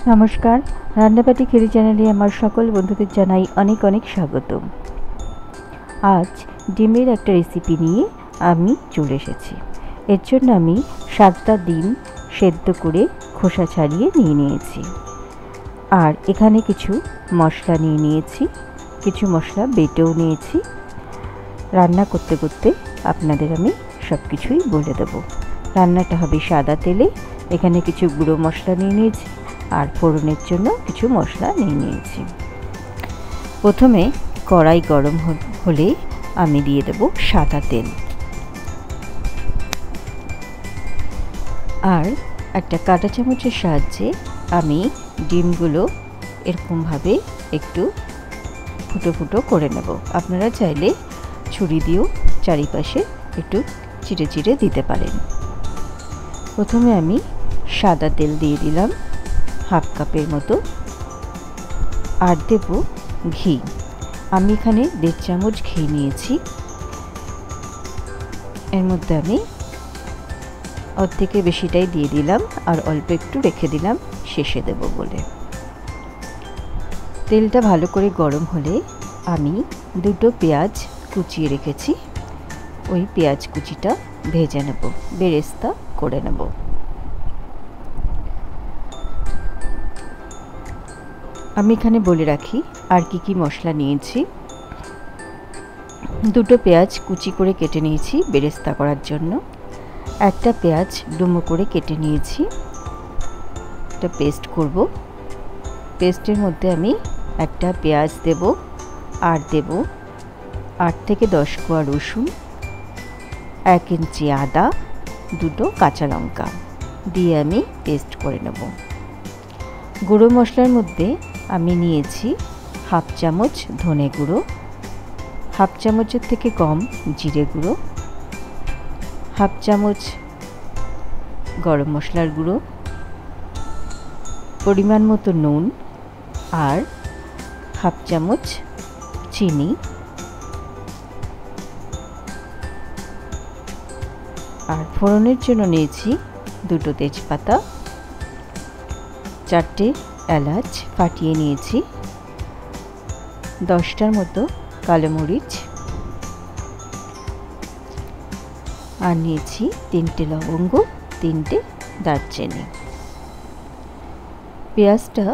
नमस्कार रान्नाबाटी खेरी चैनेले आमार सकल बंधुदेर जानाई अनेक अनेक स्वागतम। आज डिमेर एक रेसिपि निये आमी चले एसेछि। एर जोन्नो आमी 7टा डिम सेদ্ধ करे खोसा छाड़िए निये नियेछि और एखाने किछु मशला निये नियेछि, किछु मशला बेटेओ नियेछि। रान्ना करते करते आपनादेर आमी सबकिछुई बोले देब। रान्नाटा होबे सादा तेले। एखाने किछु गुঁড়ো मशला निये नियेछि और फोड़नेर जोन्नो किछु मशला निये नियेछि। प्रथमे कड़ाई गरम होले आमी दिए देब सादा तेल और एक काटा चामचेर साहाज्ये आमी डिमगुलो एरकम भावे एकटू फुटो फुटो करे नेब। आपनारा चाइले छुरी दिएও चारिपाशे एकटू चिड़े चिड़े दिते पारेन। प्रथमे आमी सादा तेल दिए दिलाम हाफ कापेर मतो और देब घी। आमी एखाने 1.5 चामच घी नियेछि। एर मध्य आमी अर्धेकेर बेशिटाई दिए दिलाम और अल्प एकटू रेखे दिलाम शेषे देब बोले। तेलटा भालो करे गरम होले आमी दुटो पेঁয়াজ कुचिए रेखेछि, ओई पेঁয়াজ कुचिटा भेजे नेब, बेरेस्ता करे नेब। आमी एखाने बोले राखी आर की मशला नियेछि। दुटो पेঁয়াজ कुचि करे केटे नियेछि बेरेस्ता करार जोन्नो। एकटा पेঁয়াজ डुमो करे केटे नियेछि, एटा पेस्ट करब। पेस्टेर मध्य आमी एकटा पेঁয়াজ देब और देब 8 থেকে 10 कोয়া रसुन, 1 इंची आदा, दुटो काँचा लंका दिए आमी पेस्ट करे नेब। गुঁড়ো मशलार मध्य आमी नियेछि हाफ चामच धने गुঁড়ো, हाफ चामचेर थेके कम जिरे गुঁড়ো, हाफ चामच गरम मशलार गुঁড়ো, परिमाण मतो नुन और हाफ चामच चीनी और फोड़नेर जोन्नो नियेछि दुटो तेजपाता, 4টে एलाच फाटिए नियेछि, 10टार मतो कालो मरिच और नियेछि 3টে लवंग, 3টে दारचिनी। पेঁয়াজটা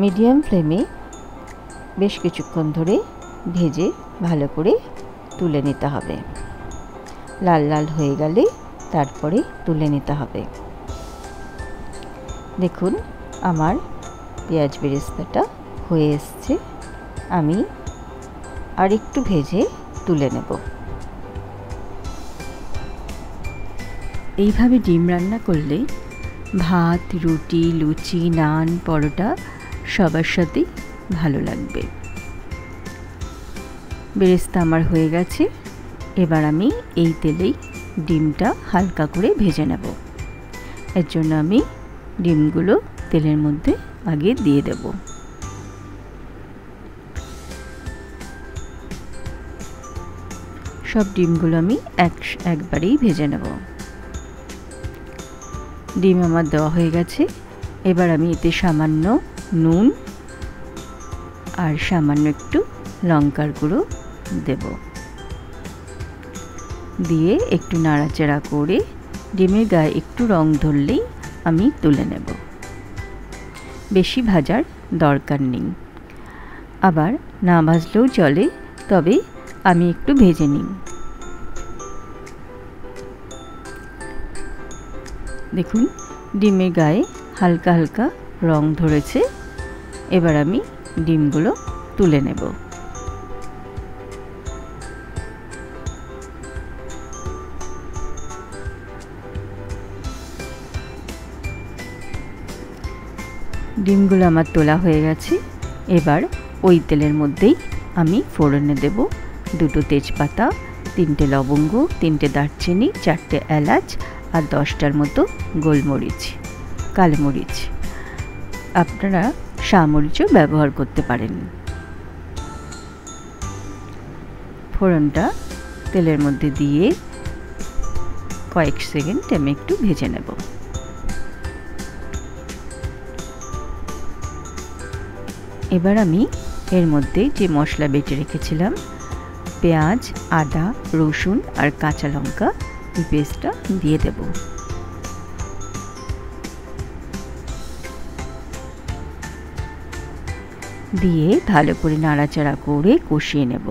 मीडियम फ्लेमे बेश किछुक्षण धरे भेजे भालो करे तुले निते हबे। लाल लाल हये गेले तारपरे तुले निते हबे। देखुन आमार पेঁয়াজ बेरेस्ताटा हये एसेছে। आमी आर एकटू भेजे तुले नेब। এইভাবে ডিম রান্না করলে ভাত, রুটি, লুচি, নান, পরোটা সবার সাথেই ভালো লাগবে। বেরেস্তা আমার হয়ে গেছে। এবার আমি এই তেলেই ডিমটা হালকা করে ভেজে নেব। এর জন্য আমি ডিমগুলো তেলের মধ্যে আগে দিয়ে দেব। সব ডিমগুলো আমি একবারেই ভেজে নেব। ডিম আমার দেওয়া হয়ে গেছে। এবার আমি এতে সামান্য নুন আর সামান্য একটু লঙ্কার গুঁড়ো দেব। দিয়ে একটু নাড়াচাড়া করে ডিমের গায়ে একটু রং ধরলেই আমি তুলে নেব। বেশি ভাজার দরকার নেই, আবার না ভাজলেও চলে, তবে আমি একটু ভেজে নিই। দেখুন ডিমের গায়ে হালকা হালকা রং ধরেছে। এবার আমি ডিমগুলো তুলে নেব। ডিমগুলো আমার তোলা হয়ে গেছে। এবার ওই তেলের মধ্যেই আমি ফোড়নে দেব দুটো তেজপাতা, 3টে লবঙ্গ, 3টে দারচিনি, 4টে এলাচ আর 10টার মতো গোলমরিচ, কালো মরিচ। আপনারা সামরিচও ব্যবহার করতে পারেন। ফোড়নটা তেলের মধ্যে দিয়ে কয়েক সেকেন্ড আমি একটু ভেজে নেব। এবার আমি এর মধ্যে যে মশলা বেটে রেখেছিলাম, পেঁয়াজ, আদা, রসুন আর কাঁচা লঙ্কা, এই পেস্টটা দিয়ে দেব। দিয়ে ভালো করে নাড়াচাড়া করে কষিয়ে নেব।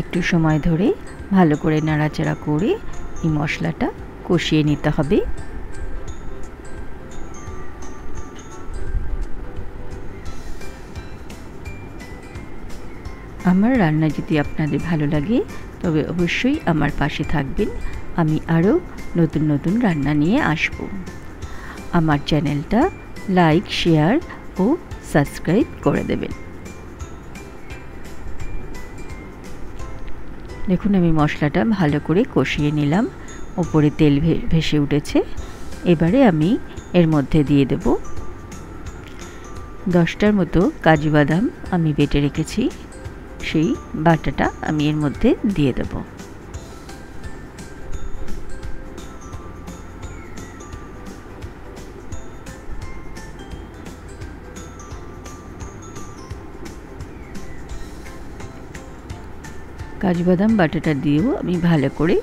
একটু সময় ধরে ভালো করে নাড়াচাড়া করে এই মশলাটা কষিয়ে নিতে হবে। আমার রান্না যদি আপনাদের ভালো লাগে তবে অবশ্যই আমার পাশে থাকবেন। আমি আরও নতুন নতুন রান্না নিয়ে আসব। আমার চ্যানেলটা লাইক, শেয়ার ও সাবস্ক্রাইব করে দেবেন। দেখুন আমি মশলাটা ভালো করে কষিয়ে নিলাম, ওপরে তেল ভেসে উঠেছে। এবারে আমি এর মধ্যে দিয়ে দেব 10টার মতো কাজু বাদাম আমি বেটে রেখেছি, সেই বাটাটা আমি এর মধ্যে দিয়ে দেব। কাজু বাদাম বাটাটা দিয়েও আমি ভালো করে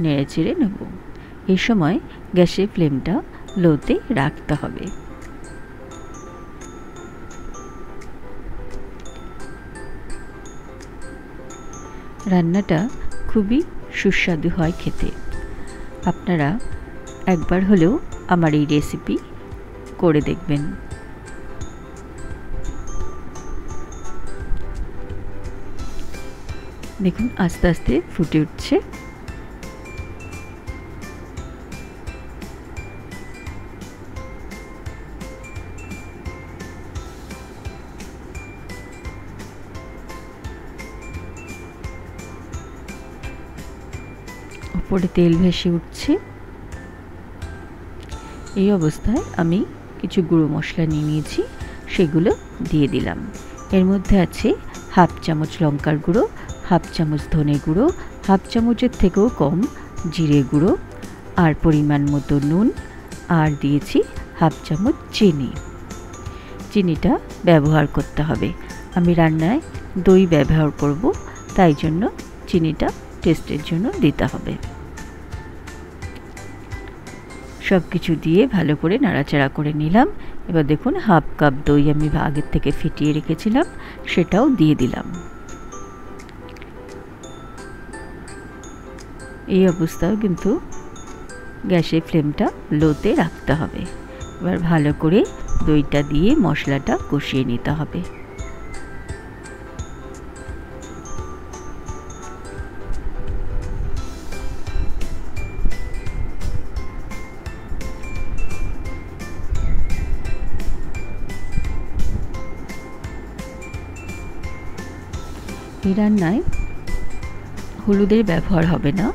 নেড়ে চেড়ে নেব। এই সময় গ্যাসের ফ্লেমটা লোতে রাখতে হবে। রান্নাটা খুবই সুস্বাদু হয় খেতে। আপনারা একবার হলেও আমার এই রেসিপি করে দেখবেন। দেখুন আস্তে আস্তে ফুটে উঠছে। উপরে তেল ভেসে উঠছে। এই অবস্থায় আমি কিছু গুঁড়ো মশলা নিয়ে নিয়েছি, সেগুলো দিয়ে দিলাম। এর মধ্যে আছে হাফ চামচ লঙ্কার গুঁড়ো, হাফ চামচ ধনে গুঁড়ো, হাফ চামচের থেকেও কম জিরে গুঁড়ো, আর পরিমাণ মতো নুন, আর দিয়েছি হাফ চামচ চিনি। চিনিটা ব্যবহার করতে হবে। আমি রান্নায় দই ব্যবহার করব, তাই জন্য চিনিটা টেস্টের জন্য দিতে হবে। সব কিছু দিয়ে ভালো করে নাড়াচাড়া করে নিলাম। এবার দেখুন হাফ কাপ দই আমি আগের থেকে ফেটিয়ে রেখেছিলাম, সেটাও দিয়ে দিলাম। এই অবস্থায় কিন্তু গ্যাসের ফ্লেমটা লোতে রাখতে হবে। এবার ভালো করে দইটা দিয়ে মশলাটা কষিয়ে নিতে হবে। এই রান্নায় হলুদের ব্যবহার হবে না,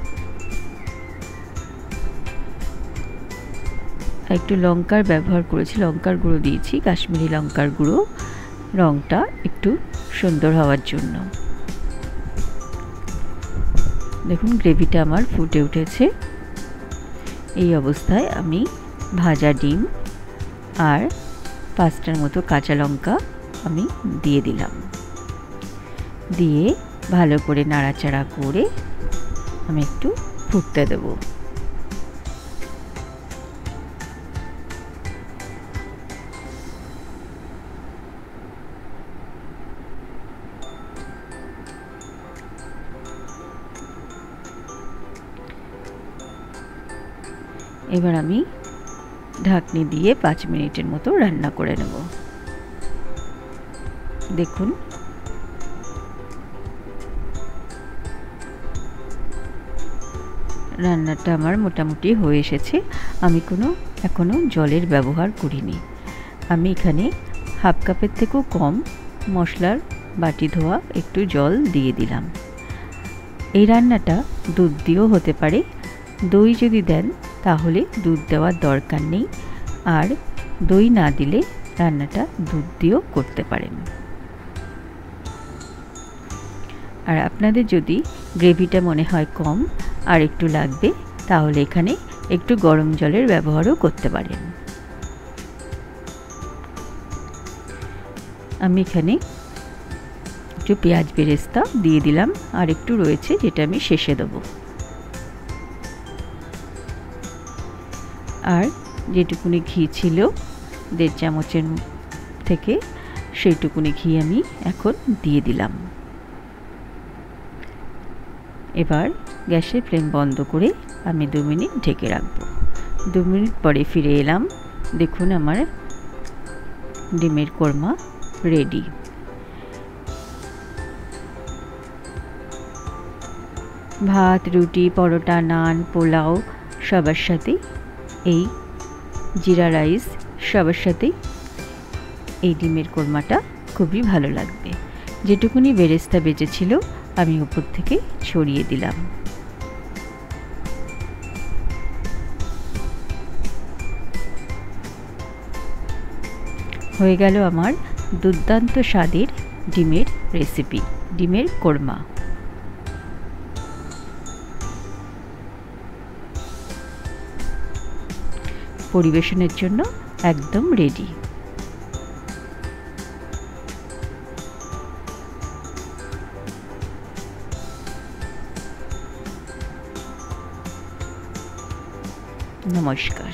একটু লঙ্কার ব্যবহার করেছি, লঙ্কার গুঁড়ো দিয়েছি, কাশ্মীরি লঙ্কার গুঁড়ো, রঙটা একটু সুন্দর হওয়ার জন্য। দেখুন গ্রেভিটা আমার ফুটে উঠেছে। এই অবস্থায় আমি ভাজা ডিম আর 5টার মতো কাঁচা লঙ্কা আমি দিয়ে দিলাম। দিয়ে ভালো করে নাড়াচাড়া করে আমি একটু ফুটতে দেব। এবার আমি ঢাকনি দিয়ে 5 মিনিটের মতো রান্না করে নেব। দেখুন রান্নাটা আমার মোটামুটি হয়ে এসেছে। আমি এখনো জলের ব্যবহার করিনি। আমি এখানে হাফ কাপের থেকেও কম মশলার বাটি ধোয়া একটু জল দিয়ে দিলাম। এই রান্নাটা দুধ দিয়েও হতে পারে। দই যদি দেন তাহলে দুধ দেওয়ার দরকার নেই, আর দই না দিলে রান্নাটা দুধ দিয়েও করতে পারেন। আর আপনাদের যদি গ্রেভিটা মনে হয় কম আর একটু লাগবে, তাহলে এখানে একটু গরম জলের ব্যবহারও করতে পারেন। আমি এখানে একটু পেঁয়াজ বেরেস্তা দিয়ে দিলাম, আর একটু রয়েছে যেটা আমি শেষে দেবো। আর যেটুকুনি ঘি ছিল 1.5 চামচের থেকে, সেইটুকুনি ঘি আমি এখন দিয়ে দিলাম। এবার গ্যাসের ফ্লেম বন্ধ করে আমি 2 মিনিট ঢেকে রাখবো। 2 মিনিট পরে ফিরে এলাম। দেখুন আমার ডিমের কোরমা রেডি। ভাত, রুটি, পরোটা, নান, পোলাও সবার সাথেই এই জিরা রাইস সবার সাথেই এই ডিমের কোরমাটা খুবই ভালো লাগবে। যেটুকুনি বেরেস্তা বেঁচেছিল আমি উপর থেকে ছড়িয়ে দিলাম। হয়ে গেল আমার দুর্দান্ত স্বাদের ডিমের রেসিপি, ডিমের কোরমা। পরিবেশনের জন্য একদম রেডি। নমস্কার।